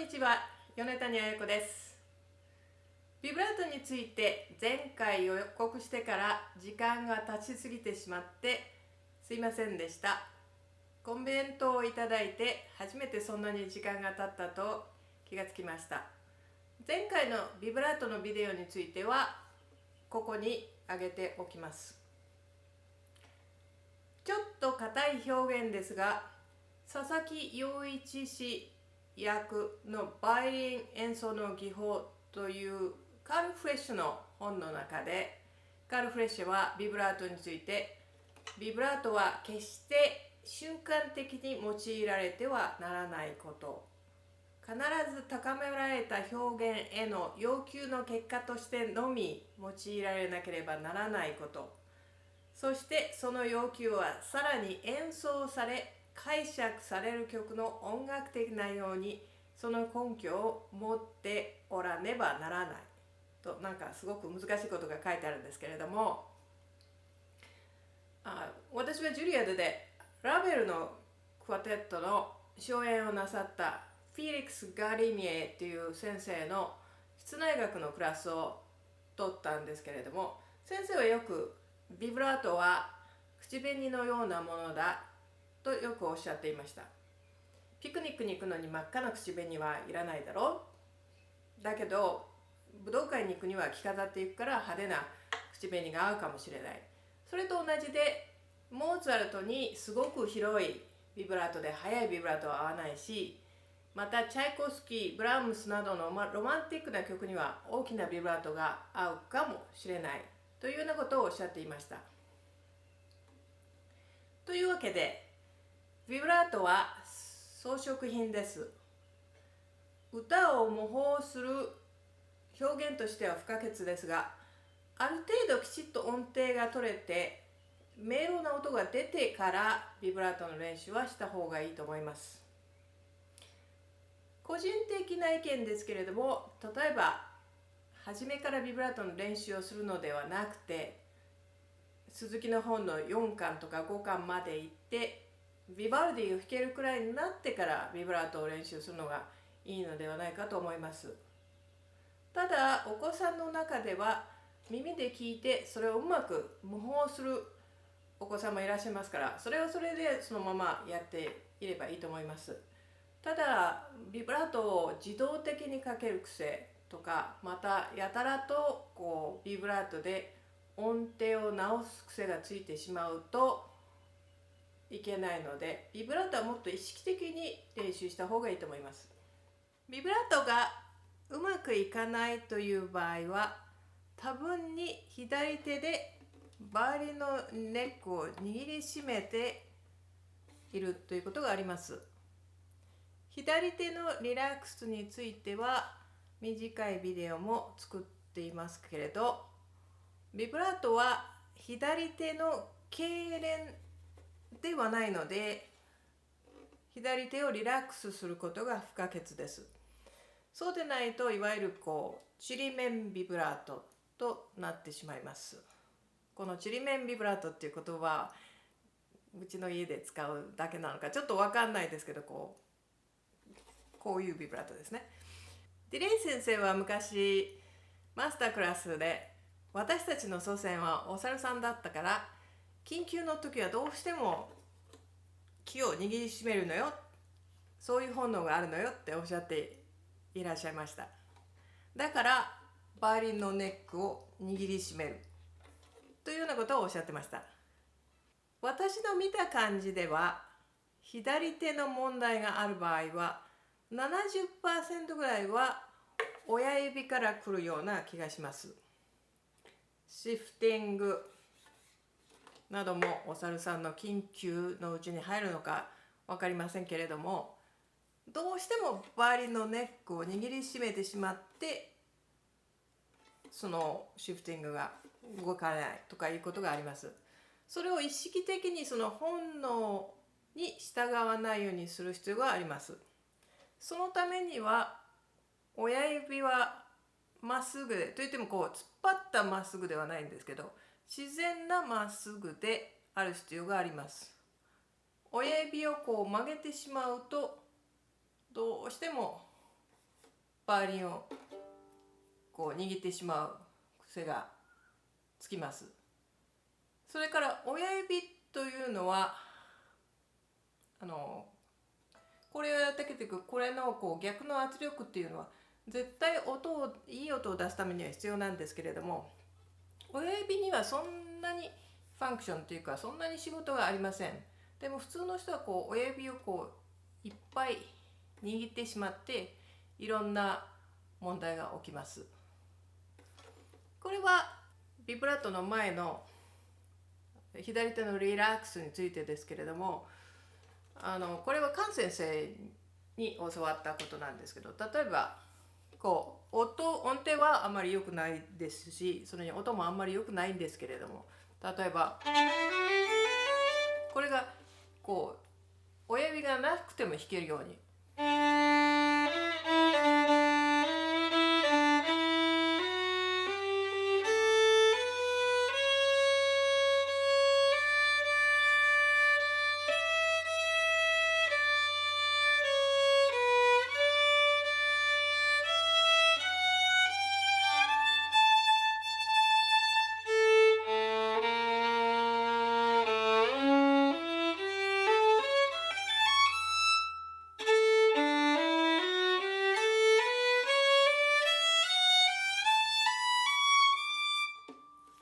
にちは、米谷彩子です。ビブラートについて前回予告してから時間が経ちすぎてしまってすいませんでした。コメントをいただいて初めてそんなに時間が経ったと気がつきました。前回のビブラートのビデオについてはここに上げておきます。ちょっと硬い表現ですが、佐々木陽一氏役のバイオリン演奏の技法というカール・フレッシュの本の中で、カール・フレッシュはビブラートについて、ビブラートは決して瞬間的に用いられてはならないこと、必ず高められた表現への要求の結果としてのみ用いられなければならないこと、そしてその要求はさらに演奏され解釈される曲の音楽的内容にその根拠を持っておらねばならないと、なんかすごく難しいことが書いてあるんですけれども、私はジュリアドでラヴェルのクワテットの初演をなさったフィリックス・ガリミエという先生の室内楽のクラスを取ったんですけれども、先生はよくビブラートは口紅のようなものだとよくおっしゃっていました。ピクニックに行くのに真っ赤な口紅はいらないだろう。だけど武道館に行くには着飾っていくから派手な口紅が合うかもしれない。それと同じで、モーツァルトにすごく広いビブラートで速いビブラートは合わないし、またチャイコフスキー、ブラームスなどのロマンティックな曲には大きなビブラートが合うかもしれないというようなことをおっしゃっていました。というわけで、ビブラートは装飾品です。歌を模倣する表現としては不可欠ですが、ある程度きちっと音程が取れて明瞭な音が出てからビブラートの練習はした方がいいと思います。個人的な意見ですけれども、例えば初めからビブラートの練習をするのではなくて、鈴木の本の4巻とか5巻まで行ってビバルディを弾けるくらいになってからビブラートを練習するのがいいのではないかと思います。ただお子さんの中では耳で聞いてそれをうまく模倣するお子さんもいらっしゃいますから、それはそれでそのままやっていればいいと思います。ただビブラートを自動的にかける癖とか、またやたらとビブラートで音程を直す癖がついてしまうといけないので、ビブラートはもっと意識的に練習した方がいいと思います。ビブラートがうまくいかないという場合は、多分に左手でバイオリンのネックを握りしめているということがあります。左手のリラックスについては短いビデオも作っていますけれど、ビブラートは左手の痙攣ではないので、左手をリラックスすることが不可欠です。そうでないといわゆるちりめんビブラートとなってしまいます。このちりめんビブラートっていう言葉はうちの家で使うだけなのかちょっと分かんないですけど、こういうビブラートですね。ディレイ先生は昔マスタークラスで、私たちの祖先はお猿さんだったから緊急の時はどうしても木を握りしめるのよ、そういう本能があるのよっておっしゃっていらっしゃいました。だからバイオリンのネックを握りしめるというようなことをおっしゃってました。私の見た感じでは、左手の問題がある場合は 70% ぐらいは親指から来るような気がします。シフティングなどもお猿さんの緊急のうちに入るのか分かりませんけれども、どうしてもバイオリンのネックを握りしめてしまってそのシフティングが動かないとかいうことがあります。それを意識的にその本能に従わないようにする必要があります。そのためには親指はまっすぐで、といっても突っ張ったまっすぐではないんですけど、自然なまっすぐである必要があります。親指を曲げてしまうとどうしてもバイオリンをこう握ってしまう癖がつきます。それから親指というのはこれをやってきていくこれのこう逆の圧力っていうのは絶対いい音を出すためには必要なんですけれども、親指にはそんなにファンクションというかそんなに仕事がありません。でも普通の人はこう親指をこういっぱい握ってしまっていろんな問題が起きます。これはビブラートの前の左手のリラックスについてですけれども、これはカン先生に教わったことなんですけど、例えばこう音程はあまり良くないですし、それに音もあんまり良くないんですけれども、例えばこれがこう親指がなくても弾けるように、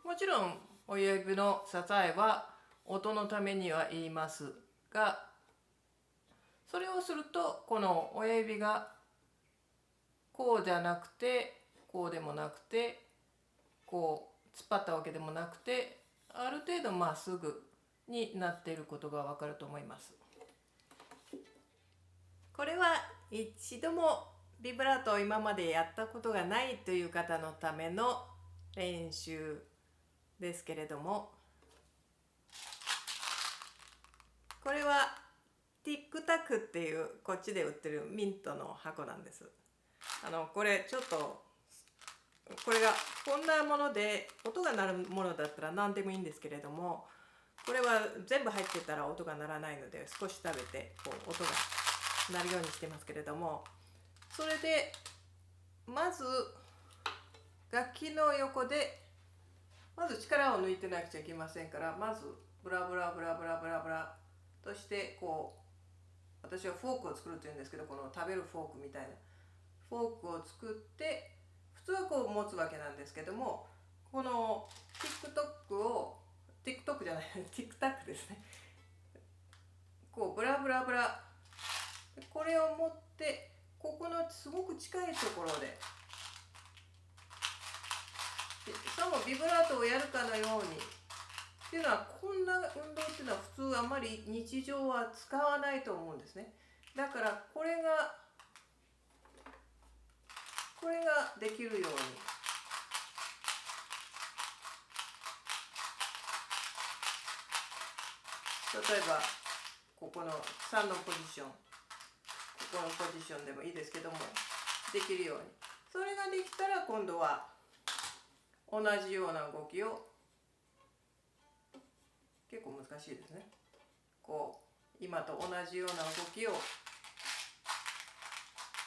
もちろん親指の支えは音のためには言いますが、それをするとこの親指がこうじゃなくてこうでもなくてこう突っ張ったわけでもなくて、ある程度まっすぐになっていることがわかると思います。これは一度もビブラートを今までやったことがないという方のための練習ですけれども、これはティックタクっていうこっちで売ってるミントの箱なんです。これちょっとこれがこんなもので音が鳴るものだったら何でもいいんですけれども、これは全部入ってたら音が鳴らないので少し食べてこう音が鳴るようにしてますけれども、それでまず楽器の横でまず力を抜いてなくちゃいけませんから、まずブラブラブラブラブラブラとしてこう、私はフォークを作るというんですけど、この食べるフォークみたいなフォークを作って普通はこう持つわけなんですけども、このTikTok じゃないTikTok ですね、こうブラブラブラ、これを持ってここのすごく近いところで、さもビブラートをやるかのようにっていうのは、こんな運動っていうのは普通あまり日常は使わないと思うんですね。だからこれができるように、例えばここの3のポジション、ここのポジションでもいいですけどもできるように、それができたら今度は同じような動きを、結構難しいですね、こう今と同じような動きを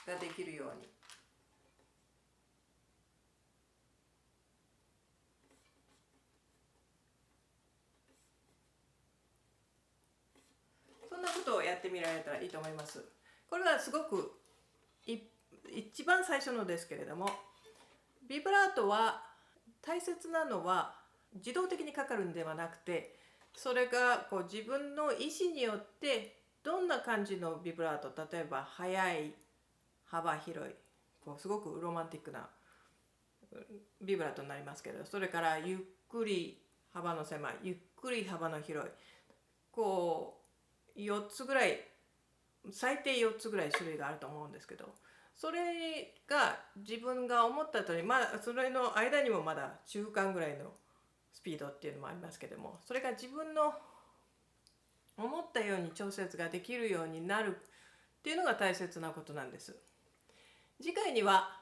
ができるように、そんなことをやってみられたらいいと思います。これはすごく一番最初のですけれども、ビブラートは大切なのは自動的にかかるんではなくて、それがこう自分の意思によってどんな感じのビブラート、例えば速い、幅広い、こうすごくロマンティックなビブラートになりますけど、それからゆっくり幅の狭い、ゆっくり幅の広い、こう4つぐらい、最低4つぐらい種類があると思うんですけど、それが自分が思った通り、まだそれの間にもまだ中間ぐらいのスピードっていうのもありますけども、それが自分の思ったように調節ができるようになるっていうのが大切なことなんです。次回には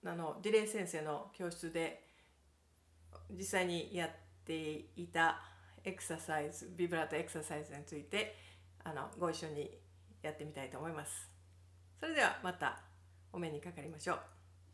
ディレイ先生の教室で実際にやっていたエクササイズ、ビブラートエクササイズについてご一緒にやってみたいと思います。それではまた。お目にかかりましょう。